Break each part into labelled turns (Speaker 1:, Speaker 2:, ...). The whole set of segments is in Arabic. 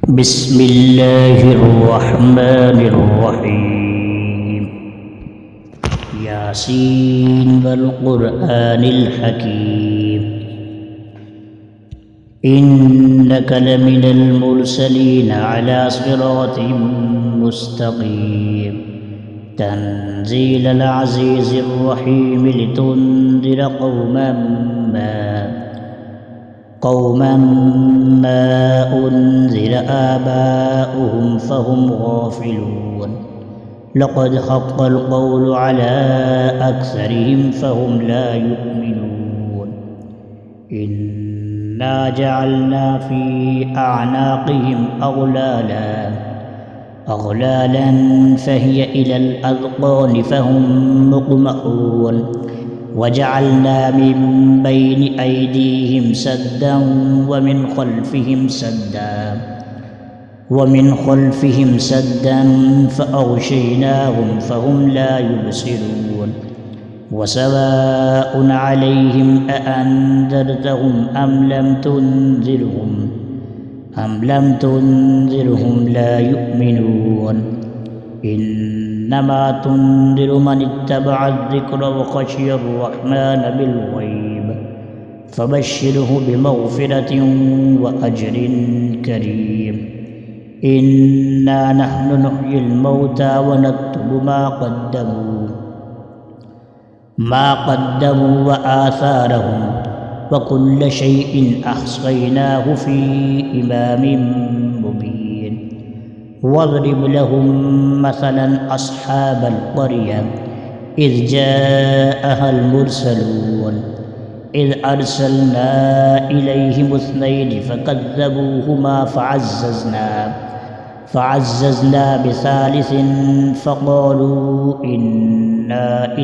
Speaker 1: بسم الله الرحمن الرحيم ياسين والقرآن الحكيم إنك لمن المرسلين على صراط مستقيم تنزيل العزيز الرحيم لتنذر قوما ما أنذر آباؤهم فهم غافلون لقد حق القول على أكثرهم فهم لا يؤمنون إنا جعلنا في أعناقهم أغلالا فهي إلى الأذقان فهم مقمحون وجعلنا من بين أيديهم سدا ومن خلفهم سدا فأغشيناهم فهم لا يبصرون وسواء عليهم أأنذرتهم أم لم تنذرهم لا يؤمنون إنما تنذر من اتبع الذكر وخشي الرحمن بالغيب فبشره بمغفرة وأجر كريم إنا نحن نحيي الموتى ونكتب ما قدموا وآثارهم وكل شيء أحصيناه في إمام مبين واضرب لهم مثلا أصحاب القرية إذ جاءها المرسلون إذ أرسلنا إليهم 2 فكذبوهما فعززنا ب3 فقالوا إنا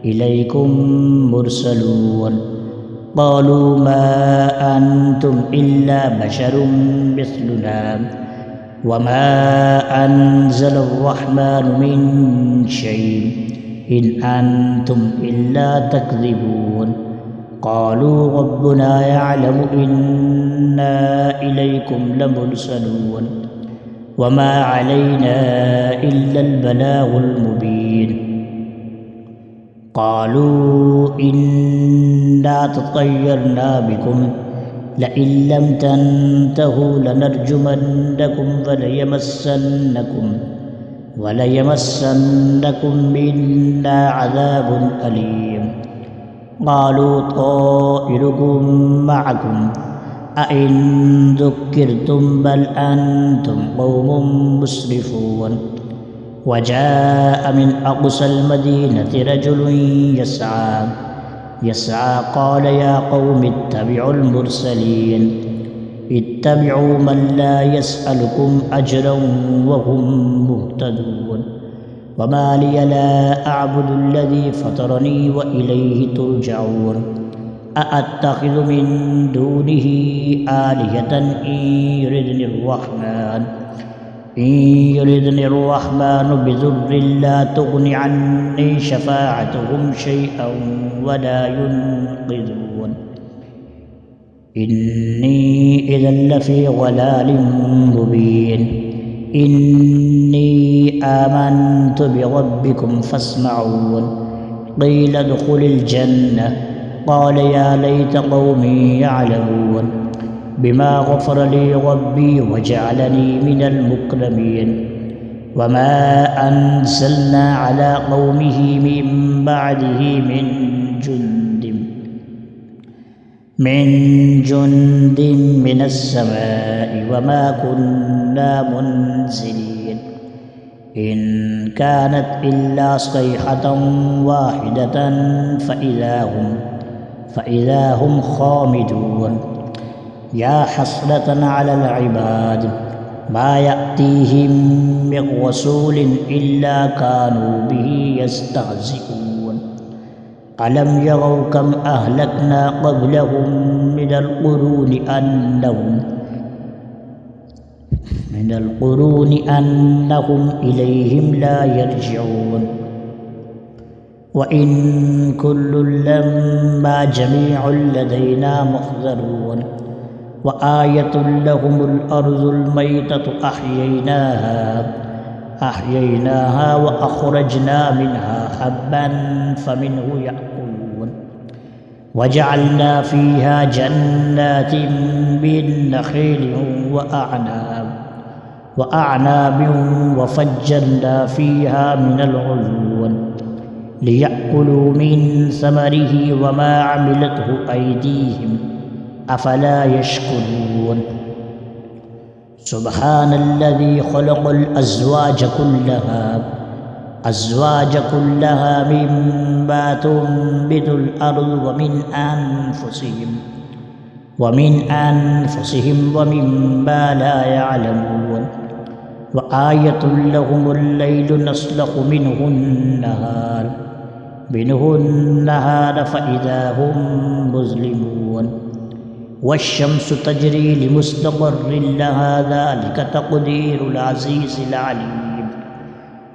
Speaker 1: إليكم مرسلون قالوا ما أنتم إلا بشر مثلنا وما أنزل الرحمن من شيء إن أنتم إلا تكذبون قالوا ربنا يعلم إنا إليكم لمرسلون وما علينا إلا البلاغ المبين قالوا إنا تطيرنا بكم لئن لم تنتهوا لنرجمنكم وليمسنكم منا عذاب أليم قالوا طائركم معكم أئن ذكرتم بل أنتم قوم مسرفون وجاء من أقصى المدينة رجل يسعى قال يا قوم اتبعوا المرسلين اتبعوا من لا يسألكم أجرا وهم مهتدون وما لي لا أعبد الذي فطرني وإليه ترجعون أأتخذ من دونه آلهة إن يردني الرحمن بضر لا تغن عني شفاعتهم شيئا ولا ينقذون إني إذا لفي ضلال مبين إني آمنت بربكم فاسمعون قيل ادخل الجنة قال يا ليت قومي يعلمون بما غفر لي ربي وجعلني من المكرمين وما أنزلنا على قومه من بعده من جند من السماء وما كنا منزلين إن كانت إلا صيحة واحدة فإذا هم خامدون يا حسرة على العباد ما يأتيهم من رسول إلا كانوا به يستهزئون ألم يروا كم أهلكنا قبلهم من القرون أنهم إليهم لا يرجعون وإن كل لما جميع لدينا محضرون وآية لهم الأرض الميتة أحييناها وأخرجنا منها حبا فمنه يأكلون وجعلنا فيها جنات من نخيل وأعناب وفجرنا فيها من العيون ليأكلوا من ثمره وما عملته أيديهم أفلا يشكرون سبحان الذي خلق الأزواج كلها مما تنبت الأرض ومن أنفسهم ومما لا يعلمون وآية لهم الليل نسلخ منه النهار فإذا هم مظلمون والشمس تجري لمستقر لها ذلك تقدير العزيز العليم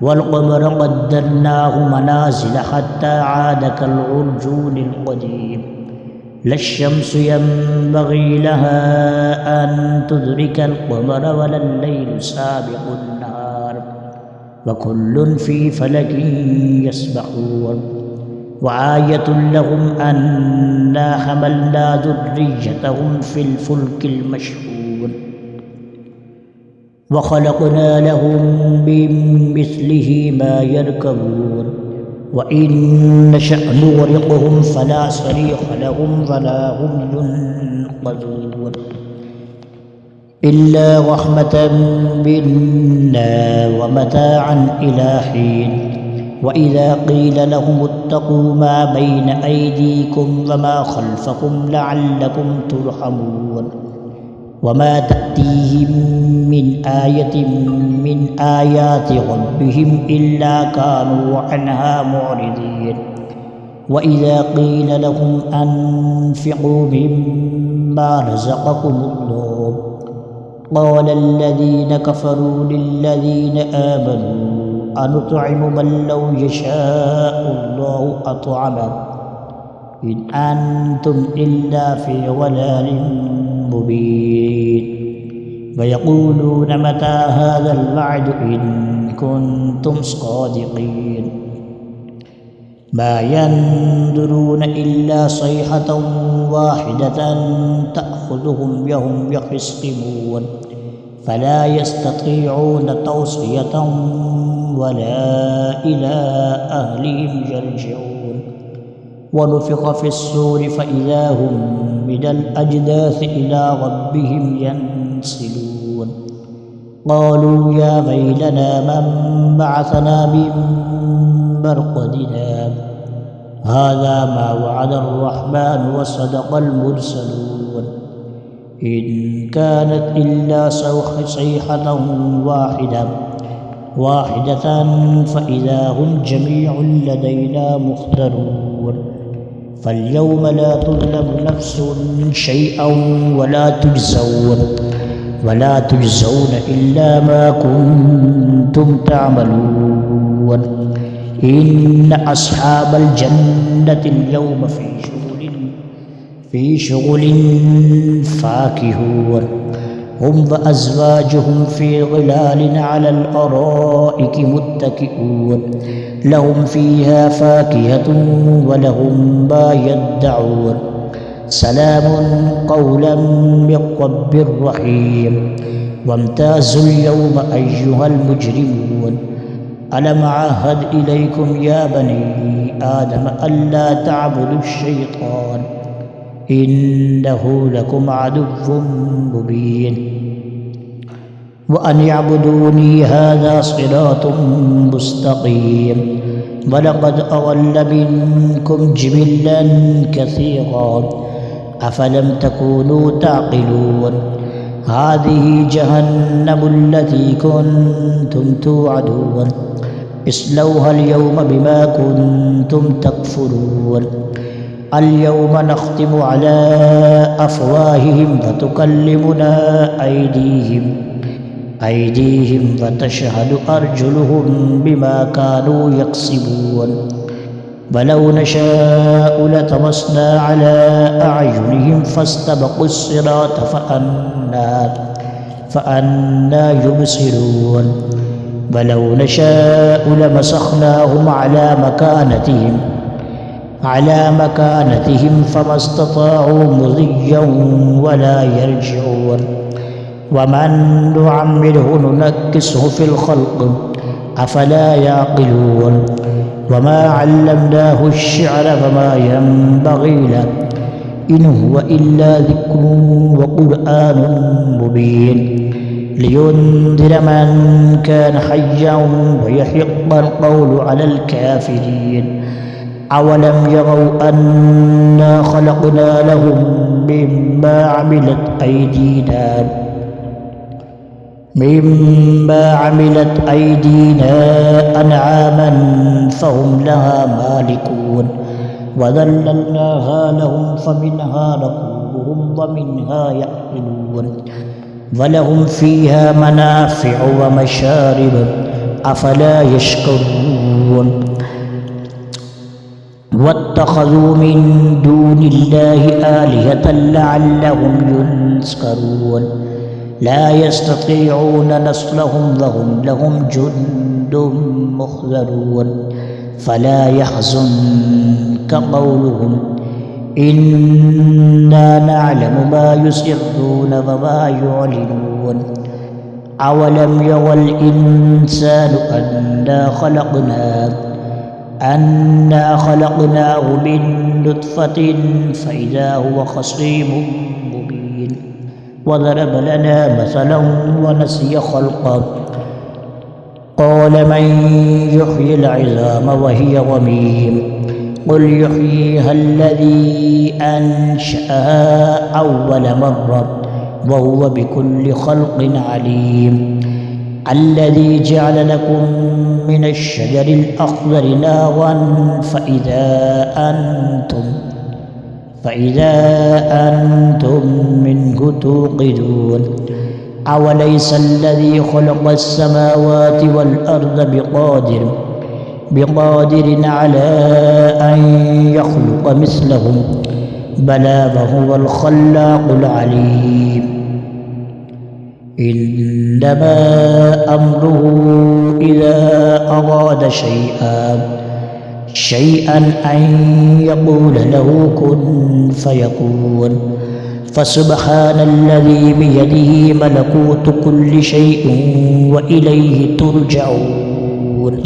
Speaker 1: والقمر قدرناه منازل حتى عاد كالعرجون القديم لا الشمس ينبغي لها أن تدرك القمر ولا الليل سابق النهار وكل في فلك يسبحون وآية لهم أنا حملنا ذريتهم في الفلك المشحون وخلقنا لهم من مثله ما يركبون وإن نشأ نغرقهم فلا صريخ لهم ولا هم ينقذون إلا رحمة منا ومتاعا إلى حين وإذا قيل لهم اتقوا ما بين أيديكم وما خلفكم لعلكم ترحمون وما تأتيهم من آية من آيات ربهم إلا كانوا عنها معرضين وإذا قيل لهم أنفقوا مما رزقكم الله قال الذين كفروا للذين آمنوا أنطعم من لو يشاء الله أطعمه إن أنتم إلا في ضلال مبين ويقولون متى هذا الوعد إن كنتم صادقين ما ينظرون إلا صيحة واحدة تأخذهم وهم يخصمون فلا يستطيعون توصية ولا إلى أهلهم يرجعون ونفخ في الصور فإذا هم من الأجداث إلى ربهم ينسلون قالوا يا ويلنا من بعثنا من مرقدنا هذا ما وعد الرحمن وصدق المرسلون إن كانت إلا صيحة واحدة فإذا هم جميع لدينا محضرون فاليوم لا تظلم نفس شيئا ولا تجزون إلا ما كنتم تعملون إن أصحاب الجنة اليوم في شغل فاكهون هم وأزواجهم في ظلال على الأرائك متكئون لهم فيها فاكهة ولهم ما يدعون سلام قولا من رب رحيم وامتازوا اليوم أيها المجرمون ألم أعهد إليكم يا بني آدم ألا تعبدوا الشيطان إنه لكم عدو مبين وأن يعبدوني هذا صراط مستقيم ولقد أضل منكم جبلا كثيرا أفلم تكونوا تعقلون هذه جهنم التي كنتم توعدون اصلوها اليوم بما كنتم تكفرون اليوم نختم على أفواههم وتكلمنا أيديهم وتشهد أرجلهم بما كانوا يكسبون ولو نشاء لطمسنا على أعينهم فاستبقوا الصراط فأنى يبصرون ولو نشاء لمسخناهم على مكانتهم فما استطاعوا مضيا ولا يرجعون ومن نعمره ننكسه في الخلق أفلا يعقلون وما علمناه الشعر فما ينبغي له إن هو إلا ذكر وقرآن مبين لينذر من كان حيا ويحق القول على الكافرين أولم يروا أنا خلقنا لهم مما عملت أيدينا أنعاما فهم لها مالكون وذللناها لهم فمنها ركوبهم ومنها يأكلون ولهم فيها منافع ومشارب أفلا يشكرون واتخذوا من دون الله آلهة لعلهم ينصرون لا يستطيعون نصرهم وهم لهم جند محضرون فلا يحزنك قولهم إنا نعلم ما يسرون وما يعلنون أولم يرى الإنسان أنا خلقناه من نطفة فإذا هو خصيم مبين وضرب لنا مثلا ونسي خلقه قال من يحيي العظام وهي رميم قل يحييها الذي أنشأها أول مرة وهو بكل خلق عليم الذي جعل لكم من الشجر الأخضر نارا فإذا أنتم منه توقدون أوليس الذي خلق السماوات والأرض بقادر على أن يخلق مثلهم بلى وهو الخلاق العليم إنما أمره إذا أراد شيئا أن يقول له كن فيكون فسبحان الذي بيده ملكوت كل شيء وإليه ترجعون